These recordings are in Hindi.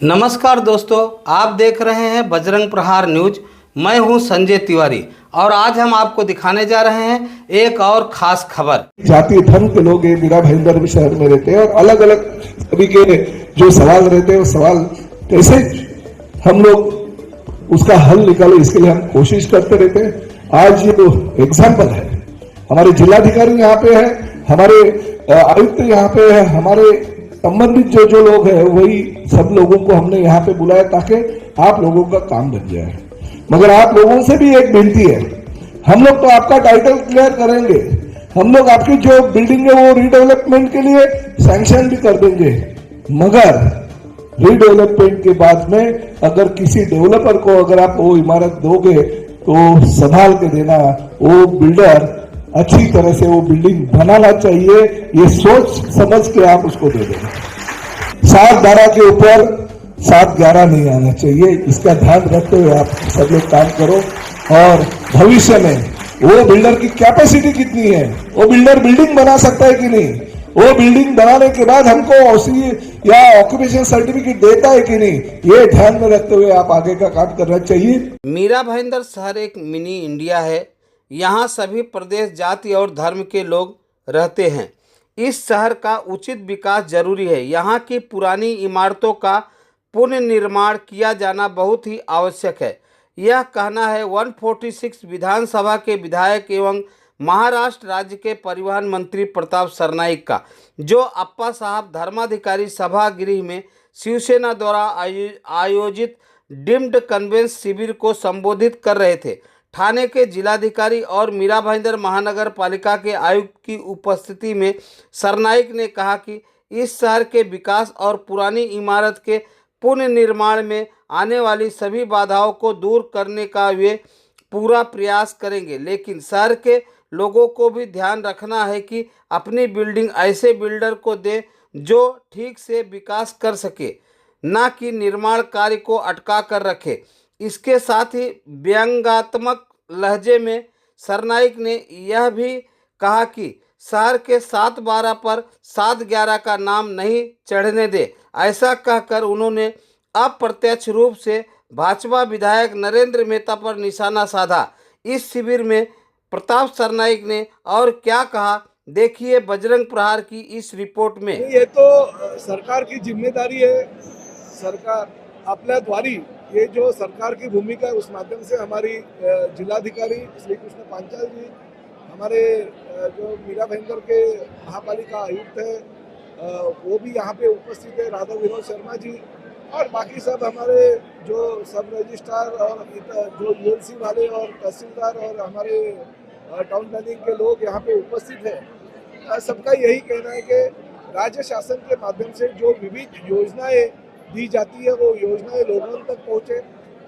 नमस्कार दोस्तों, आप देख रहे हैं बजरंग प्रहार न्यूज। मैं हूं संजय तिवारी और आज हम आपको दिखाने जा रहे हैं एक और खास खबर। जाति धर्म के लोग ये मीरा भाईंदर शहर में रहते हैं और अलग अलग सभी के जो सवाल रहते हैं वो सवाल कैसे हम लोग उसका हल निकाले, इसके लिए हम कोशिश करते रहते हैं। आज ये तो एग्जाम्पल है, हमारे जिलाधिकारी यहाँ पे है, हमारे आयुक्त यहाँ पे है, हमारे संबंधित जो लोग हैं वही सब लोगों को हमने यहाँ पे बुलाया ताकि आप लोगों का काम बन जाए। मगर आप लोगों से भी एक विनती है, हम लोग तो आपका टाइटल क्लियर करेंगे, हम लोग आपकी जो बिल्डिंग है वो रीडेवलपमेंट के लिए सैंक्शन भी कर देंगे, मगर रीडेवलपमेंट के बाद में अगर किसी डेवलपर को अगर आप वो इमारत दोगे तो संभाल के देना। वो बिल्डर अच्छी तरह से वो बिल्डिंग बनाना चाहिए, ये सोच समझ के आप उसको दे देना। 7-12 के ऊपर 7-11 नहीं आना चाहिए, इसका ध्यान रखते हुए आप सब लोग काम करो। और भविष्य में वो बिल्डर की कैपेसिटी कितनी है, वो बिल्डर बिल्डिंग बना सकता है कि नहीं, वो बिल्डिंग बनाने के बाद हमको ओसी या ऑक्यूपेशन सर्टिफिकेट देता है कि नहीं, ये ध्यान में रखते हुए आप आगे का काम करना चाहिए। मीरा भाईंदर शहर एक मिनी इंडिया है। यहाँ सभी प्रदेश, जाति और धर्म के लोग रहते हैं। इस शहर का उचित विकास जरूरी है। यहाँ की पुरानी इमारतों का पुनर्निर्माण किया जाना बहुत ही आवश्यक है। यह कहना है 146 विधानसभा के विधायक एवं महाराष्ट्र राज्य के परिवहन मंत्री प्रताप सरनाईक का, जो अप्पा साहब धर्माधिकारी सभागृह में शिवसेना द्वारा आयोजित डीम्ड कन्वेंस शिविर को संबोधित कर रहे थे। ठाणे के जिलाधिकारी और मीरा भाईंदर महानगर पालिका के आयुक्त की उपस्थिति में सरनाईक ने कहा कि इस शहर के विकास और पुरानी इमारत के पुनर्निर्माण में आने वाली सभी बाधाओं को दूर करने का वे पूरा प्रयास करेंगे, लेकिन शहर के लोगों को भी ध्यान रखना है कि अपनी बिल्डिंग ऐसे बिल्डर को दे जो ठीक से विकास कर सके, ना कि निर्माण कार्य को अटका कर रखे। इसके साथ ही व्यंग्यात्मक लहजे में सरनाईक ने यह भी कहा कि शहर के 7-12 पर 7-11 का नाम नहीं चढ़ने दे। ऐसा कहकर उन्होंने अप्रत्यक्ष रूप से भाजपा विधायक नरेंद्र मेहता पर निशाना साधा। इस शिविर में प्रताप सरनाईक ने और क्या कहा, देखिए बजरंग प्रहार की इस रिपोर्ट में। ये तो सरकार की जिम्मेदारी है, सरकार अपने द्वारी ये जो सरकार की भूमिका है उस माध्यम से हमारी जिलाधिकारी श्री कृष्ण पांचाल जी, हमारे जो मीरा भाईंदर के महापालिका आयुक्त है वो भी यहाँ पे उपस्थित है, राधा विनोद शर्मा जी, और बाकी सब हमारे जो सब रजिस्ट्रार और जो यूएलसी वाले और तहसीलदार और हमारे टाउन प्लानिंग के लोग यहाँ पे उपस्थित है। सबका यही कहना है कि राज्य शासन के माध्यम से जो विविध योजनाएं दी जाती है वो योजनाएं लोगों तक पहुँचे।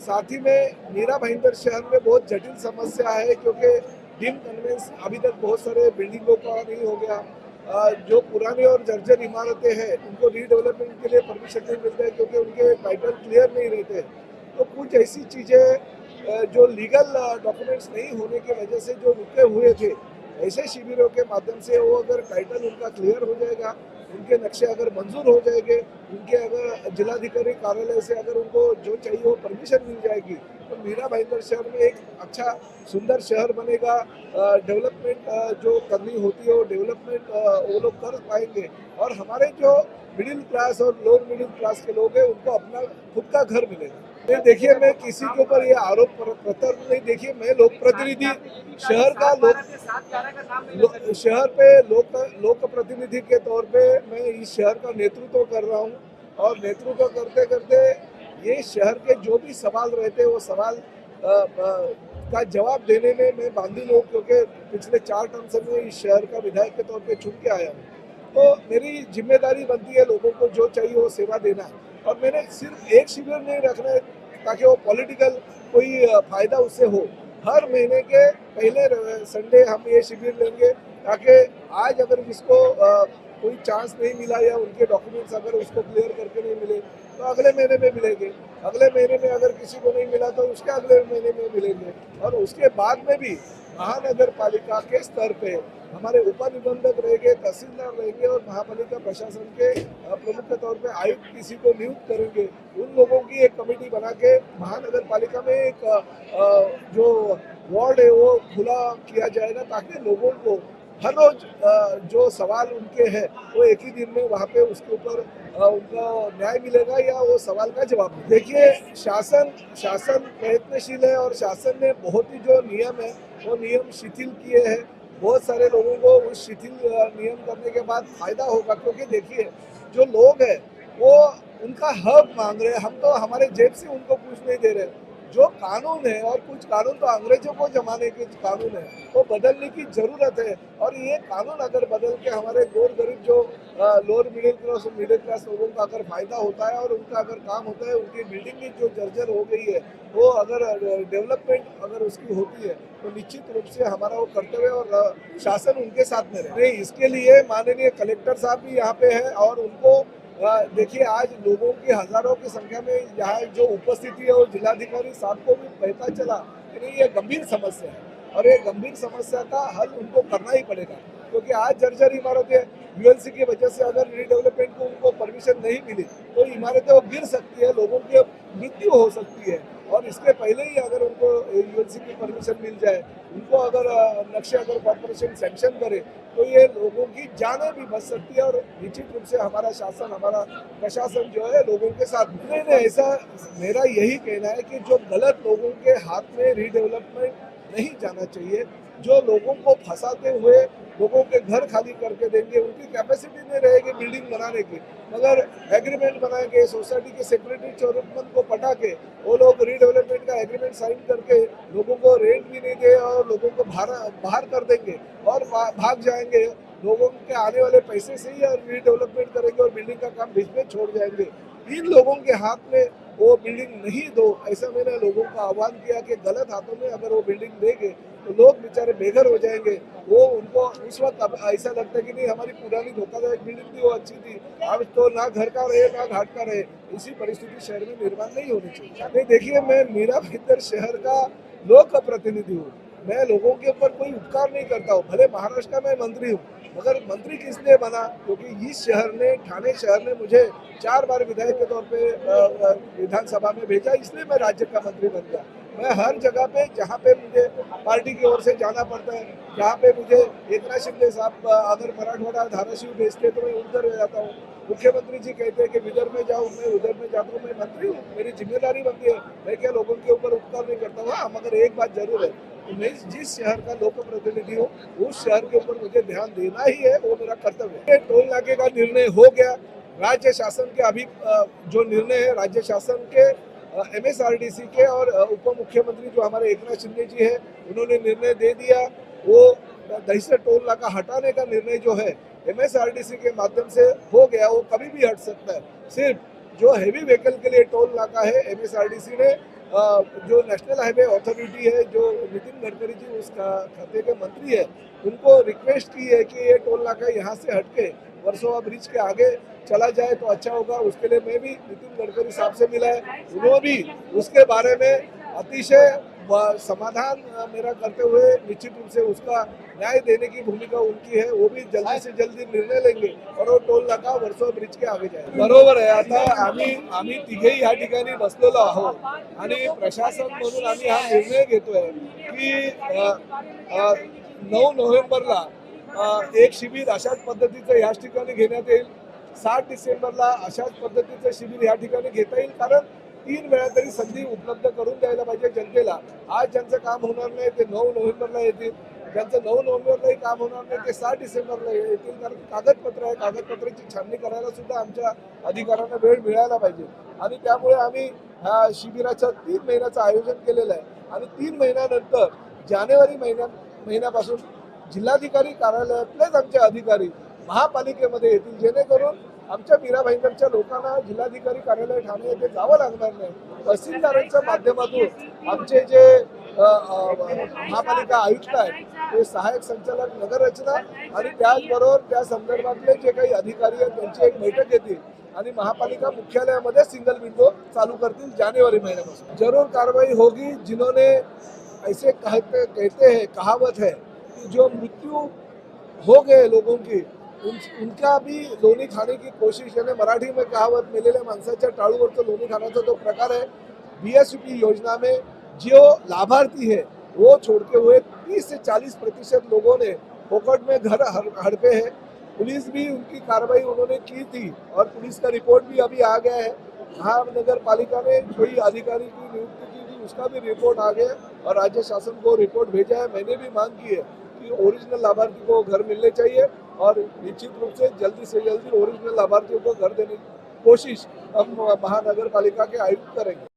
साथ ही में मीरा भाईंदर शहर में बहुत जटिल समस्या है, क्योंकि डीम्ड कन्वेंस अभी तक बहुत सारे बिल्डिंगों का नहीं हो गया। जो पुरानी और जर्जर इमारतें हैं उनको रीडेवलपमेंट के लिए परमिशन नहीं मिलता है, क्योंकि उनके टाइटल क्लियर नहीं रहते। तो कुछ ऐसी चीज़ें जो लीगल डॉक्यूमेंट्स नहीं होने की वजह से जो रुके हुए थे, ऐसे शिविरों के माध्यम से वो अगर टाइटल उनका क्लियर हो जाएगा, उनके नक्शे अगर मंजूर हो जाएंगे, उनके अगर जिलाधिकारी कार्यालय से अगर उनको जो चाहिए वो परमिशन मिल जाएगी, तो मीरा भाईंदर शहर में एक अच्छा सुंदर शहर बनेगा। डेवलपमेंट जो करनी होती है वो डेवलपमेंट वो लोग कर पाएंगे, और हमारे जो मिडिल क्लास और लोअर मिडिल क्लास के लोग हैं उनको अपना खुद का घर मिलेगा। ये देखिए, मैं किसी के ऊपर ये आरोप प्रत्यारोप नहीं, देखिए मैं लोक प्रतिनिधि शहर का शहर पे लोक प्रतिनिधि के तौर पे मैं इस शहर का नेतृत्व कर रहा हूँ, और नेतृत्व करते करते ये शहर के जो भी सवाल रहते हैं वो सवाल का जवाब देने में मैं बांधिल हूँ, क्योंकि पिछले 4 टर्म से मैं इस शहर का विधायक के तौर पे चुन के आया हूँ। तो मेरी जिम्मेदारी बनती है लोगों को जो चाहिए वो सेवा देना, और मैंने सिर्फ एक शिविर नहीं रखना है ताकि वो पॉलिटिकल कोई फायदा उससे हो। हर महीने के पहले संडे हम ये शिविर लेंगे, ताकि आज अगर जिसको कोई चांस नहीं मिला या उनके डॉक्यूमेंट्स अगर उसको क्लियर करके नहीं मिले तो अगले महीने में मिलेंगे, अगले महीने में अगर किसी को नहीं मिला तो उसके अगले महीने में मिलेंगे। और उसके बाद में भी महानगर पालिका के स्तर पे हमारे उपनिबंधक रहेंगे, तहसीलदार रहेंगे और महापालिका प्रशासन के प्रमुख के तौर पे आयुक्त किसी को नियुक्त करेंगे। उन लोगों की एक कमेटी बना के महानगर पालिका में एक जो वार्ड है वो खुला किया जाएगा, ताकि लोगों को हर रोज जो सवाल उनके हैं वो एक ही दिन में वहाँ पे उसके ऊपर उनको न्याय मिलेगा या वो सवाल का जवाब मिलेगा। देखिए, शासन प्रयत्नशील है और शासन ने बहुत ही जो नियम है वो नियम शिथिल किए हैं। बहुत सारे लोगों को उस शिथिल नियम करने के बाद फायदा होगा, क्योंकि देखिए जो लोग हैं वो उनका हक मांग रहे हैं, हम तो हमारे जेब से उनको कुछ नहीं दे रहे। जो कानून है, और कुछ कानून तो अंग्रेजों को जमाने के कानून है, वो बदलने की जरूरत है। और ये कानून अगर बदल के हमारे गोर गरीब जो लोअर मिडिल क्लास लोगों का अगर फायदा होता है और उनका अगर काम होता है, उनकी बिल्डिंग भी जो जर्जर हो गई है वो अगर डेवलपमेंट अगर उसकी होती है तो निश्चित रूप से हमारा वो कर्तव्य और शासन उनके साथ में रहे। इसके लिए माननीय कलेक्टर साहब भी यहाँ पे है और उनको देखिए, आज लोगों की हजारों की संख्या में यहाँ जो उपस्थिति है वो जिलाधिकारी साहब को भी पता चला कि नहीं, ये गंभीर समस्या है और ये गंभीर समस्या का हल उनको करना ही पड़ेगा, क्योंकि आज जर्जर इमारतें यूएलसी की वजह से अगर रीडेवलपमेंट को उनको परमिशन नहीं मिली तो इमारतें वो गिर सकती है, लोगों की मृत्यु हो सकती है। और इसके पहले ही अगर उनको यूएलसी की परमिशन मिल जाए, उनको अगर नक्शे अगर कॉर्पोरेशन सैंक्शन करे तो ये लोगों की जानें भी बच सकती है और निश्चित रूप से हमारा शासन, हमारा प्रशासन जो है लोगों के साथ नहीं। ऐसा मेरा यही कहना है कि जो गलत लोगों के हाथ में रीडेवलपमेंट नहीं जाना चाहिए, जो लोगों को फंसाते हुए लोगों के घर खाली करके देंगे, उनकी कैपेसिटी नहीं रहेगी बिल्डिंग बनाने की, मगर एग्रीमेंट बनाएंगे, सोसाइटी के सेक्रेटरी चेयरमैन को पटा के वो लोग रीडेवलपमेंट का एग्रीमेंट साइन करके लोगों को रेंट भी नहीं दे और लोगों को बाहर कर देंगे और भाग जाएंगे। लोगों के आने वाले पैसे से ही रीडेवलपमेंट करेंगे और बिल्डिंग का काम बीच में छोड़ जाएंगे। इन लोगों के हाथ में वो बिल्डिंग नहीं दो, ऐसा मैंने लोगों को आह्वान किया कि गलत हाथों में अगर वो बिल्डिंग देंगे तो लोग बेचारे बेघर हो जाएंगे। वो उनको उस वक्त अब ऐसा लगता है कि नहीं, हमारी पुरानी धोखाधड़ी बिल्डिंग थी वो अच्छी थी, अब तो ना घर का रहे ना घाट का रहे। इसी परिस्थिति शहर में निर्माण नहीं होनी चाहिए। नहीं, देखिए, मैं मीरा भाईंदर शहर का लोक प्रतिनिधि हूँ, मैं लोगों के ऊपर कोई उपकार नहीं करता हूँ। भले महाराष्ट्र का मैं मंत्री हूँ, मगर मंत्री किस लिए बना? क्योंकि इस शहर ने, ठाणे शहर ने मुझे 4 बार विधायक के तौर पे विधानसभा में भेजा, इसलिए मैं राज्य का मंत्री बन गया। मैं हर जगह पे जहाँ पे मुझे पार्टी की ओर से जाना पड़ता है, जहाँ पे मुझे एकनाथ शिंदे साहब अगर मराठवाड़ा धाराशिव भेजते तो मैं उधर जाता हूँ। मुख्यमंत्री जी कहते हैं कि विदर्भ में जाओ, मैं उधर में जाता हूँ। मैं मंत्री हूँ, मेरी जिम्मेदारी बनती है, मैं क्या लोगों के ऊपर उपकार नहीं करता हूँ। हाँ, मगर एक बात जरूर है, मैं जिस शहर का लोक प्रतिनिधि हूँ उस शहर के ऊपर मुझे ध्यान देना ही है, वो मेरा कर्तव्य है। टोल नाके का निर्णय हो गया, राज्य शासन के अभी जो निर्णय है राज्य शासन के एमएसआरडीसी के और उप मुख्यमंत्री जो हमारे एकनाथ शिंदे जी है उन्होंने निर्णय दे दिया। वो दहिसर टोल नाका हटाने का निर्णय जो है एमएसआरडीसी के माध्यम से हो गया, वो कभी भी हट सकता है। सिर्फ जो हैवी व्हीकल के लिए टोल नाका है, एमएसआरडीसी ने जो नेशनल हाईवे अथॉरिटी है, जो नितिन गडकरी जी उसका खाते के मंत्री है, उनको रिक्वेस्ट की है कि ये टोल नाका यहाँ से हटके वर्सोवा ब्रिज के आगे चला जाए तो अच्छा होगा। उसके लिए मैं भी नितिन गडकरी साहब से मिला है, उन्होंने भी उसके बारे में अतिशय समाधान मेरा करते हुए निश्चित रूप से उसका न्याय देने की भूमिका उनकी है। वो भी जल्दी से जल्दी निर्णय लेंगे और वो टोल नाका वर्सोवा ब्रिज के आगे जाए। बरोबर आहे, आता आम्ही तिघेही या ठिकाणी बसलेलो आहोत आणि प्रशासन म्हणून आम्ही हा निर्णय घेतोय की 9 नोव्हेंबरला एक शिबिर अशाच पद्धतीचं याच ठिकाणी घेण्यात येईल। 7 डिसेंबरला अशाच पद्धतीचं शिबिर या ठिकाणी घेता येईल, कारण 3 वेळा तरी संधी उपलब्ध करून द्यायला पाहिजे जनतेला। आज ज्यांचं काम होणार नाही ते 9 नोव्हेंबरला येतील, ज्यांचं 9 नोव्हेंबरलाही काम होणार नाही ते 7 डिसेंबरला येतील, कारण कागदपत्र आहे, कागदपत्राची छाननी करायला सुद्धा आमच्या अधिकाऱ्यांना वेळ मिळायला पाहिजे। आणि त्यामुळे आम्ही ह्या शिबिराचं 3 महिन्याचं आयोजन केलेलं आहे आणि 3 महिन्यानंतर जानेवारी महिन्यापासून जिल्हाधिकारी कार्यालयातलेच आमचे अधिकारी महापालिकेमध्ये येतील, जेणेकरून आमच्या मीरा भाईंदरच्या लोकांना जिल्हाधिकारी कार्यालय ठाणे येथे जावं लागणार नाही। तहसीलदारांच्या माध्यमातून आमचे जे महापालिका आयुक्त आहेत, ते सहाय्यक संचालक नगररचना आणि त्याचबरोबर त्या संदर्भातले जे काही अधिकारी आहेत त्यांची एक बैठक घेतील आणि महापालिका मुख्यालयामध्ये सिंगल विंडो चालू करतील जानेवारी महीने जरूर कार्रवाई होगी। जिन्होंने ऐसे कहते हैं, कहावत है कि जो मृत्यु हो गए लोगों की उनका भी लोणी खाने की कोशिश, यानी मराठी में कहावत मेलेल्या माणसाच्या टाळूवरचं लोणी खाण्याचा जो प्रकार है, बीएसपी योजना में जो लाभार्थी है वो छोड़ते हुए 30 से 40% लोगों ने फोकट में घर हड़पे हैं। पुलिस भी उनकी कार्रवाई उन्होंने की थी और पुलिस का रिपोर्ट भी अभी आ गया है। महानगर पालिका ने कोई अधिकारी की नियुक्ति की थी, उसका भी रिपोर्ट आ गया और राज्य शासन को रिपोर्ट भेजा है। मैंने भी मांग की है कि ओरिजिनल लाभार्थी को घर मिलने चाहिए और निश्चित रूप से जल्दी ओरिजिनल लाभार्थियों को घर देने की कोशिश हम महानगर पालिका के आयुक्त करेंगे।